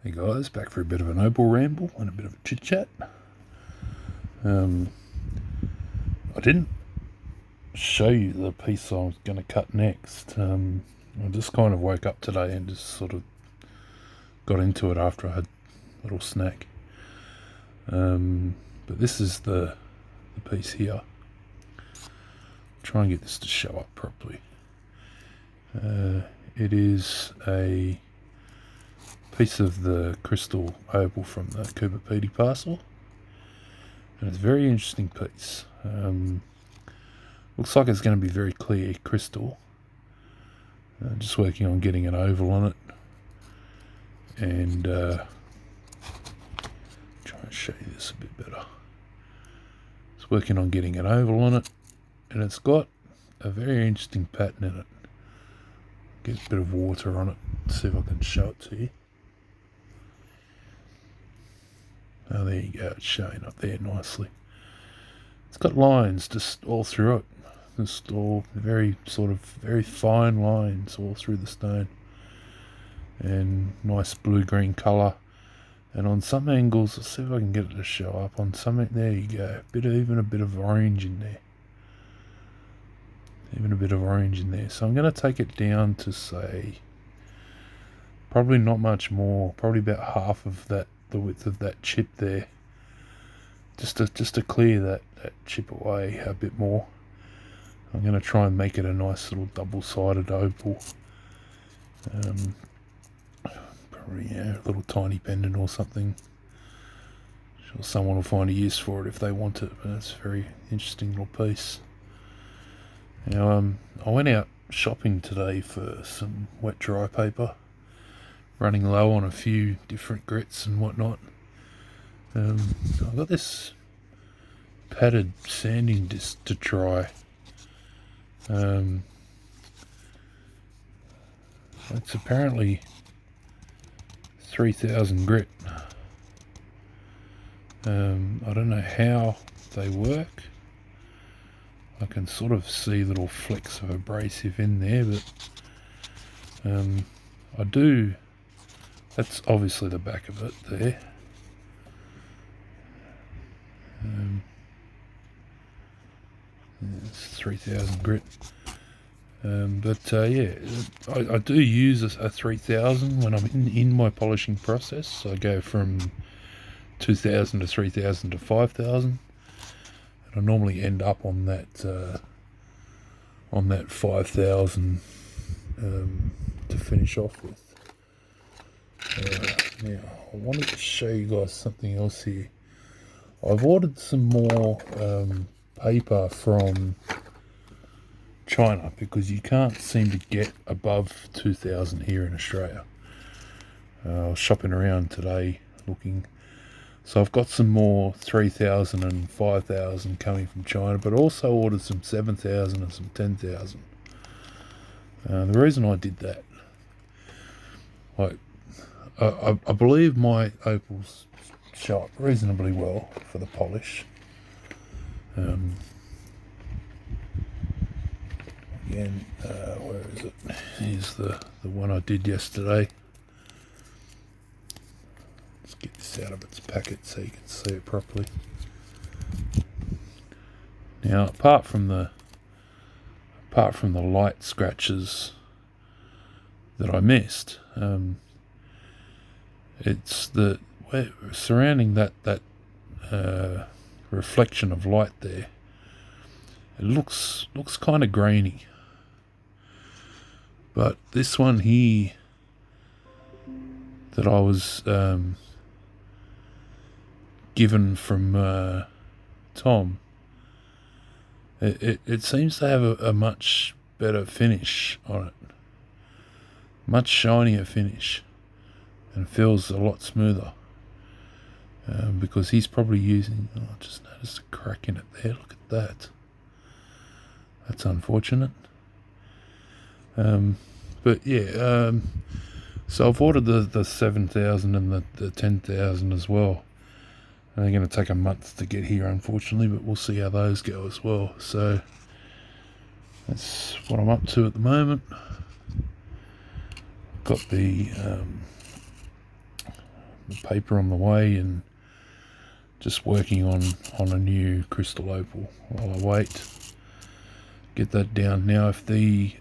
Hey guys, back for a bit of an Opal ramble and a bit of a chit chat. I didn't show you the piece I was going to cut next. I just kind of woke up today and just sort of got into it after I had a little snack. But this is the piece here. Try and get this to show up properly. It is a piece of the crystal opal from the Cooper Pedy parcel, and it's a very interesting piece. Looks like it's going to be very clear crystal. Just working on getting an oval on it, and try and show you this a bit better. It's working on getting an oval on it, and it's got a very interesting pattern in it. Get a bit of water on it, see if I can show it to you. Oh, there you go, it's showing up there nicely. It's got lines just all through it, just all very fine lines all through the stone, and nice blue-green colour. And on some angles, let's see if I can get it to show up. On some, there you go, even a bit of orange in there. Even a bit of orange in there. So I'm going to take it down to, say, probably not much more, probably about half of that, the width of that chip there, just to clear that chip away a bit more. I'm going to try and make it a nice little double-sided opal. Probably a little tiny pendant or something. Sure someone will find a use for it if they want it, but it's a very interesting little piece. Now, I went out shopping today for some wet dry paper, running low on a few different grits and whatnot. I've got this padded sanding disc to try. It's apparently 3000 grit. I don't know how they work. I can sort of see little flecks of abrasive in there, but I do. That's obviously the back of it there. It's 3000 grit. Yeah, I do use a 3000 when I'm in my polishing process. So I go from 2000 to 3000 to 5000. I normally end up on that 5000 to finish off with. Now I wanted to show you guys something else here. I've ordered some more paper from China because you can't seem to get above 2000 here in Australia. I was shopping around today looking. So I've got some more 3000 and 5000 coming from China, but also ordered some 7000 and some 10,000. The reason I did that, I believe my opals show up reasonably well for the polish. Again, where is it? Here's the one I did yesterday. Let's get this out of its packet so you can see it properly. Now, apart from the light scratches that I missed, it's the surrounding that reflection of light there. It looks kind of grainy, but this one here that I was given from Tom, it seems to have a much better finish on it, much shinier finish, and feels a lot smoother. Because he's probably using. Oh, I just noticed a crack in it there. Look at that. That's unfortunate. But yeah. So I've ordered the 7000 and the 10,000 as well. And they're going to take a month to get here, unfortunately, but we'll see how those go as well. So that's what I'm up to at the moment. Got the the paper on the way and just working on a new crystal opal while I wait. Get that down. Now if the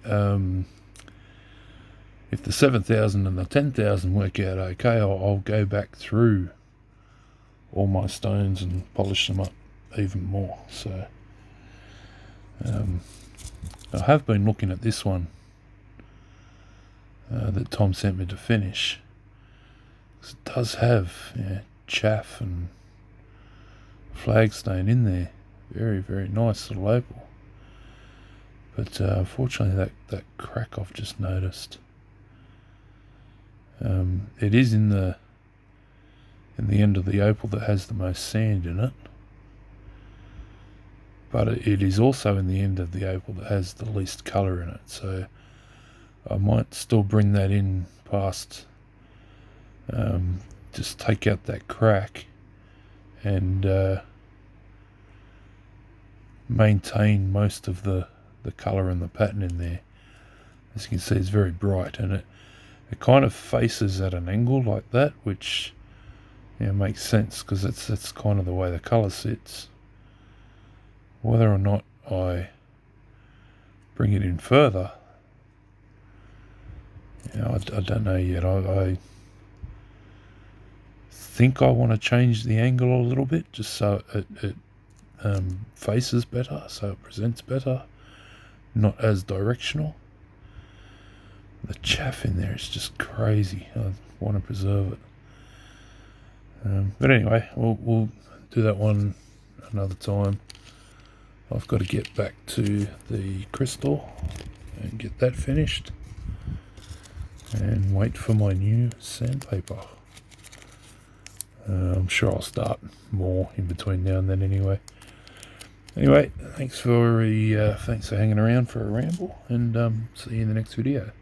7,000 and the 10,000 work out okay, I'll go back through all my stones and polish them up even more. So I have been looking at this one that Tom sent me to finish. It does have chaff and flagstone in there. Very, very nice little opal. But unfortunately that crack I've just noticed. It is in the end of the opal that has the most sand in it. But it is also in the end of the opal that has the least colour in it. So I might still bring that in past, just take out that crack and maintain most of the colour and the pattern in there. As you can see, it's very bright, and it kind of faces at an angle like that, which makes sense because that's kind of the way the colour sits. Whether or not I bring it in further, I don't know yet. I think I want to change the angle a little bit just so it faces better, so it presents better, not as directional. The chaff in there is just crazy. I want to preserve it. But anyway, we'll do that one another time. I've got to get back to the crystal and get that finished and wait for my new sandpaper. I'm sure I'll start more in between now and then anyway. Anyway, thanks for hanging around for a ramble, and see you in the next video.